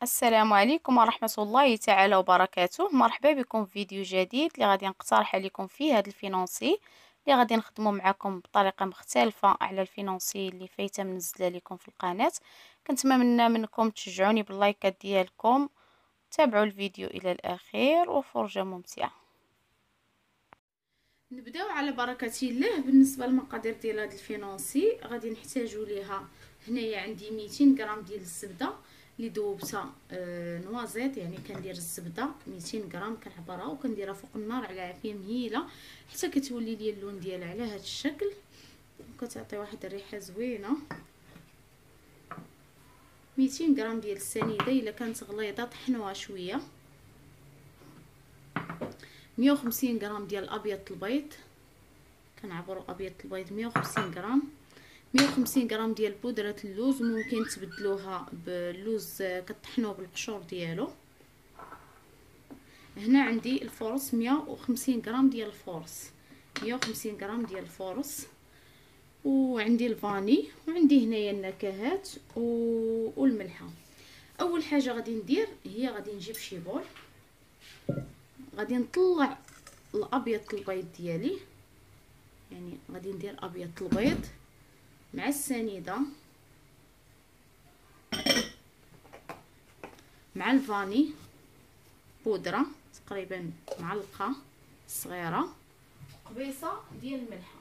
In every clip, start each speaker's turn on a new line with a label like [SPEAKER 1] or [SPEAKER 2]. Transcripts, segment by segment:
[SPEAKER 1] السلام عليكم ورحمة الله تعالى وبركاته. مرحبا بكم في فيديو جديد اللي غادي نقترح عليكم فيه هذا الفينانسي اللي غادي نخدمه معكم بطريقة مختلفة على الفينانسي اللي فايته منزله لكم في القناة. كنتمنى منكم تشجعوني باللايكات ديالكم، تابعوا الفيديو إلى الأخير وفرجة ممتعة. نبداو على بركة الله. بالنسبة للمقادير ديال هذا الفينانسي غادي نحتاجو ليها. هنايا عندي 200 غرام ديال الزبده اللي ذوبتها نوازيط، يعني كندير الزبده 200 غرام كنعبرها وكنديرها فوق النار على عافيه مهيله حتى كتولي لي اللون ديالها على هذا الشكل وكتعطي واحد الريحه زوينه. 200 غرام ديال السنيده الا كانت غليظه طحنوها شويه. 150 غرام ديال الابيض البيض، كنعبروا ابيض البيض 150 غرام. 150 غرام ديال بودره اللوز، ممكن تبدلوها باللوز كطحنوه بالقشور ديالو. هنا عندي الفورص 150 غرام ديال الفورص، 150 غرام ديال الفورص. وعندي الفاني، وعندي هنايا النكهات والملحه. اول حاجه غادي ندير هي غادي نجيب شي بول، غادي نطلع الابيض البيض ديالي، يعني غادي ندير ابيض البيض مع السنيده مع الفاني بودره تقريبا معلقه صغيره، قبيصه ديال الملحه،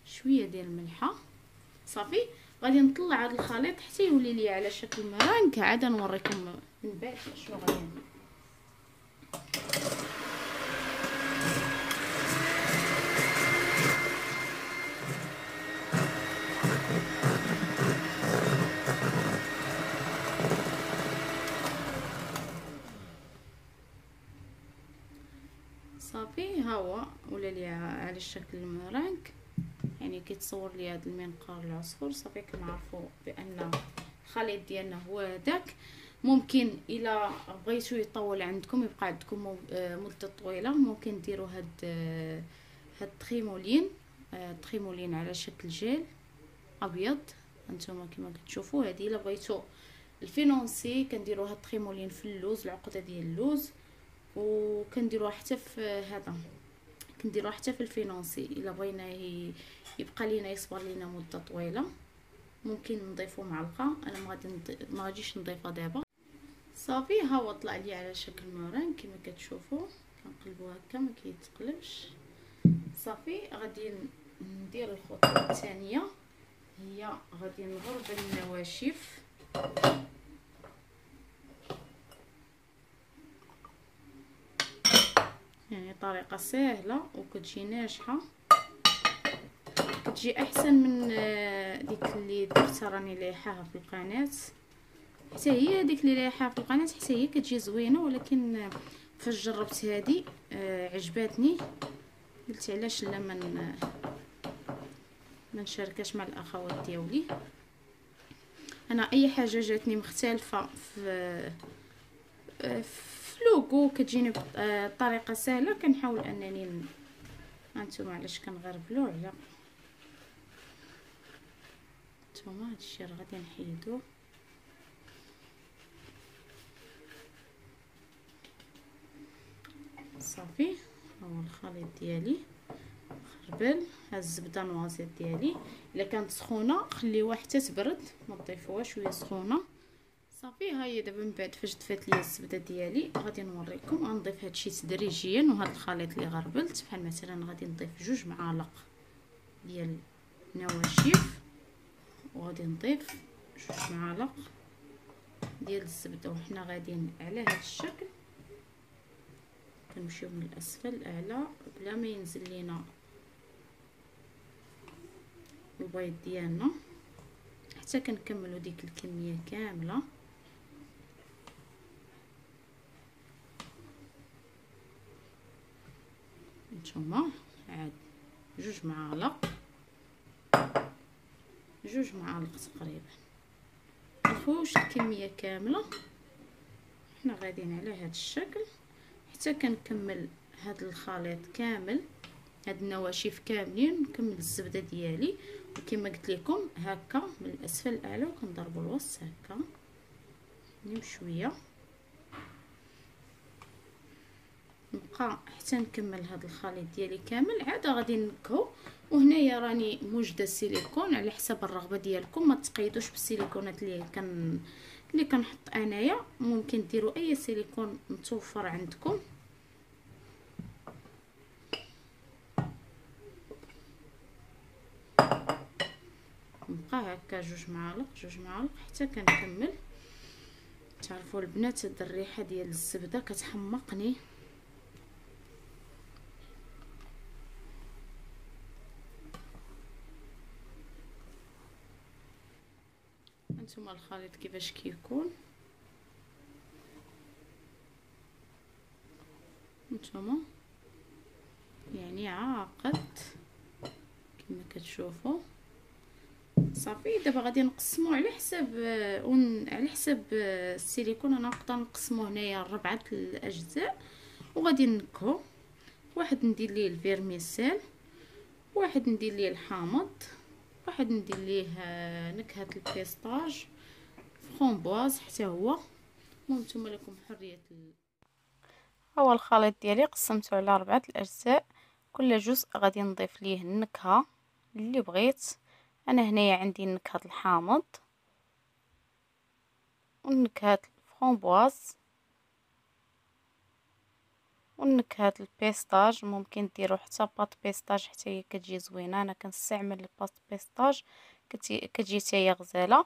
[SPEAKER 1] شويه ديال الملحه. صافي غادي نطلع هذا الخليط حتى يولي لي على شكل مرانك، عاد نوريكم من بعد شنو غادي ندير. صافي ها هو ولا لي على الشكل المرانك، يعني كيتصور لي هذا المنقار العصفور. صافي كنعرفوا بان الخليط ديالنا هو هذاك. ممكن الا بغيتو يطول عندكم يبقى عندكم مده طويله، ممكن ديروا هاد التخيمولين على شكل جيل ابيض. هانتوما كما كتشوفوا هذه الا بغيتو الفينونسي كنديروها التخيمولين في اللوز، العقده ديال اللوز، وكنديروها حتى في هذا، كنديروها حتى في الفينونسي الا بغينا يبقى لينا يصبر لينا مده طويله. ممكن نضيفو معلقه، انا ما غاديش نضيفها دابا. صافي ها هو طلع لي على شكل مران كما كتشوفوا، كنقلبو هكا ما كيتقلبش. صافي غادي ندير الخطوه الثانيه، هي غادي نغربل النواشف. يعني طريقه سهله وكتجي ناجحه، كتجي احسن من ديك اللي درتها راني لايحاها في القناه. حتى هي ديك اللي لايحاها في القناه حتى هي كتجي زوينه، ولكن فاش جربت هذه عجباتني، قلت علاش لا ما نشاركاش مع الاخوات ديالي. انا اي حاجه جاتني مختلفه في لوغو كتجيني بطريقه سهله كنحاول انني هانتوما علاش كنغربلو على هانتوما هادشي راه غادي نحيدوه. صافي ها هو الخليط ديالي خربل. ها الزبده نوازيط ديالي الا كانت سخونه خليوها حتى تبرد، ما تضيفوهاش شويه سخونه. صافي ها هي دابا من بعد فاش دفات ليا الزبده ديالي غادي نوريكم. غنضيف هادشي تدريجيا، وهذا الخليط اللي غربلت بحال مثلا غادي نضيف 2 معالق ديال النواشف، وغادي نضيف 2 معالق ديال الزبده، وحنا غاديين على هذا الشكل كنمشيو من الاسفل الاعلى بلا ما ينزل لينا البيض ديالنا حتى كنكملوا ديك الكميه كامله. نتوما عاد 2 معالق تقريبا، مفيهوش الكميه كامله. حنا غاديين على هذا الشكل حتى كنكمل هذا الخليط كامل، هاد النواشف كاملين، نكمل الزبده ديالي وكما قلت لكم هكا من الاسفل الاعلى، وكنضربوا الوسط هكا بشويه، نبقى حتى نكمل هذا الخليط ديالي كامل. عاد غادي نكهو. وهنايا راني موجده السيليكون على حسب الرغبه ديالكم، ما تقيدوش بالسيليكونات اللي كنحط انايا. ممكن ديروا اي سيليكون متوفر عندكم. نبقى هكا جوج معالق حتى كنكمل. تعرفوا البنات هاد الريحه ديال الزبده كتحمقني. هانتوما الخليط كيفاش كيكون. هانتوما يعني عاقد كما كتشوفوا. صافي دابا غادي نقسمو على حسب السيليكون. انا نقدر نقسمو هنايا لربعه الاجزاء وغادي نكهو. واحد ندير ليه الفيرميسيل، واحد ندير ليه الحامض، واحد ندير ليه نكهه البيستاج، فرومبواز حتى هو. المهم نتوما لكم حريه هو الخليط ديالي قسمته على 4 الاجزاء. كل جزء غادي نضيف ليه النكهه اللي بغيت. انا هنايا عندي نكهه الحامض ونكهه الفرومبواز ونكهه البيستاج. ممكن ديروا حتى باط بيستاج حتى هي كتجي زوينه. انا كنستعمل الباط بيستاج كتجي حتى هي غزاله.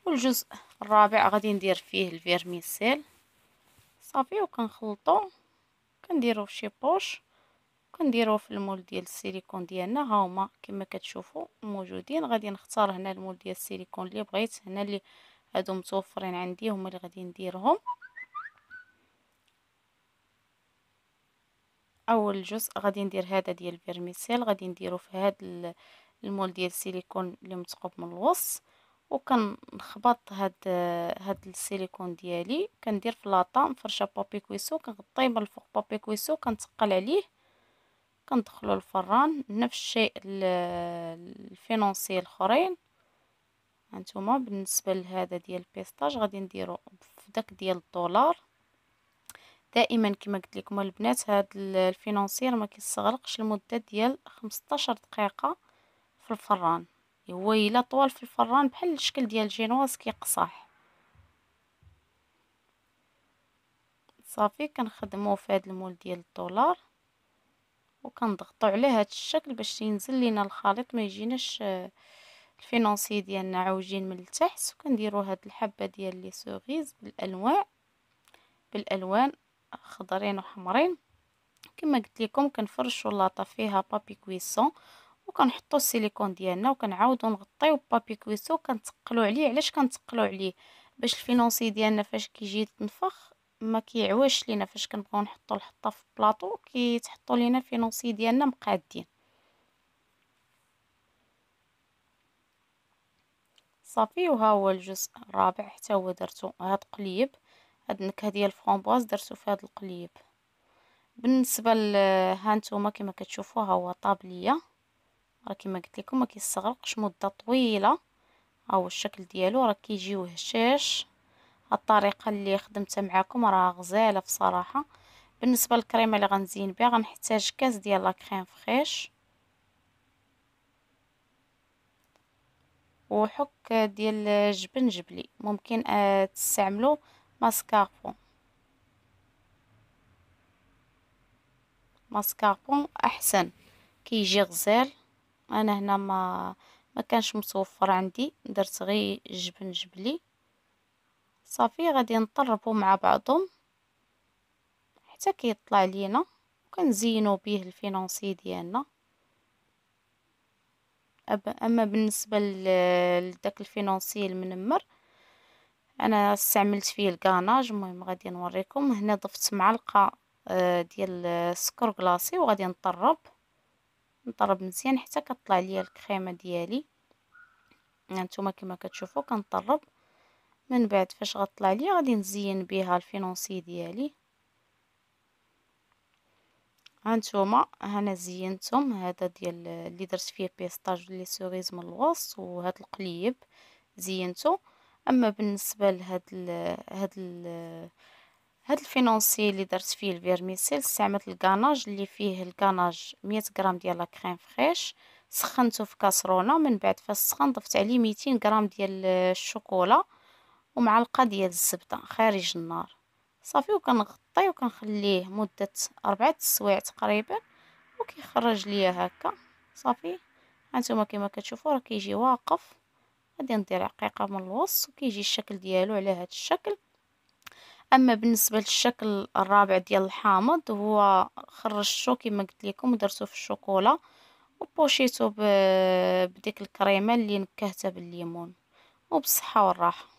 [SPEAKER 1] والجزء الرابع غادي ندير فيه الفيرميسيل. صافي وكنخلطو، كنديروه في شي بوش، كنديروه في المول ديال السيليكون ديالنا. ها هما كما كتشوفوا موجودين. غادي نختار هنا المول ديال السيليكون اللي بغيت. هنا اللي هادو متوفرين عندي هما اللي غادي نديرهم. اول جزء غادي ندير هذا ديال الفيرميسيل، غادي نديرو في هذا المول ديال السيليكون اللي مثقوب من الوسط. وكنخبط هاد السيليكون ديالي، كندير في لاطا مفرشه بابي كويسو، كنغطيه من الفوق بابي كويسو، كنتقل عليه، كندخلو الفران. نفس الشيء الفينونسي الاخرين. هانتوما بالنسبه لهذا ديال البيستاج غادي نديرو في داك ديال الدولار. دائما كما قلت لكم البنات هاد الفينونسير ما كيستغرقش لمده ديال 15 دقيقه في الفران. هو الا طوال في الفران بحال الشكل ديال الجينواز كيقصح. صافي كنخدموه في هاد المول ديال الدولار وكنضغطوا على هاد الشكل باش ينزل لينا الخليط، ما يجيناش الفينونسي ديالنا عوجين من التحت. وكنديروا هاد الحبه ديال لي سوغيز بالالوان خضرين وحمرين. كما قلت لكم كنفرشوا اللاطه فيها بابي كويسون وكنحطوا السيليكون ديالنا وكنعاودوا نغطيو بابي كويسو. كنتقلوا عليه. علاش كنتقلوا عليه؟ باش الفينونسي ديالنا فاش كيجي يتنفخ ما كيعواش لينا. فاش كنبغيو نحطوا الحطه في بلاطو كيتحطوا لينا الفينونسي ديالنا مقادين. صافي وها هو الجزء الرابع حتى هو درتو هاد قليب. هاد النكهه ديال الفرامبواز درتو في هاد القليب. بالنسبه هانتوما كما كتشوفوا ها هو طاب ليا. راه كما قلت لكم ما كيستغرقش مده طويله. ها هو الشكل ديالو راه كيجيو هشاش. الطريقه اللي خدمتها معكم راه غزاله بصراحه. بالنسبه للكريمه اللي غنزين بها غنحتاج كاس ديال لا كريم فريش وحك ديال جبن جبلي. ممكن تستعملوا ماسكاربون احسن كيجي غزال. انا هنا ما كانش متوفر عندي، درت غير جبن جبلي. صافي غادي نطربوا مع بعضهم حتى كيطلع لينا وكنزينوا به الفينونسي ديالنا. اما بالنسبه لداك الفينونسي المنمر انا استعملت فيه الكاناج. المهم غادي نوريكم. هنا ضفت معلقه ديال السكر كلاصي وغادي نطرب مزيان حتى كطلع ليا الكريمه ديالي. هانتوما كما كتشوفوا كنطرب. من بعد فاش غطلع ليا غادي نزين بها الفينونسي ديالي. هانتوما هنا زينتهم. هذا ديال اللي درت فيه بيستاج لي سوريز من الوسط وهذا القليب زينته. اما بالنسبه هاد الفينونسي اللي درت فيه الفيرميسيل، استعملت الكاناج اللي فيه الكاناج 100 غرام ديال لا كريم فريش، سخنته في كاسرونه، من بعد فاش سخن ضفت عليه 200 غرام ديال الشوكولا ومعلقه ديال الزبده خارج النار صافي، وكنغطيه وكنخليه مده 4 سوايع تقريبا، وكيخرج ليا هكا صافي. هانتوما كما كتشوفوا راه كيجي واقف. غادي ندير عقيقه من الوسط وكيجي الشكل ديالو على هذا الشكل. اما بالنسبه للشكل الرابع ديال الحامض، هو خرجته كما قلت لكم ودرته في الشوكولا وبوشيته بديك الكريمه اللي نكهتها بالليمون. وبالصحه والراحه.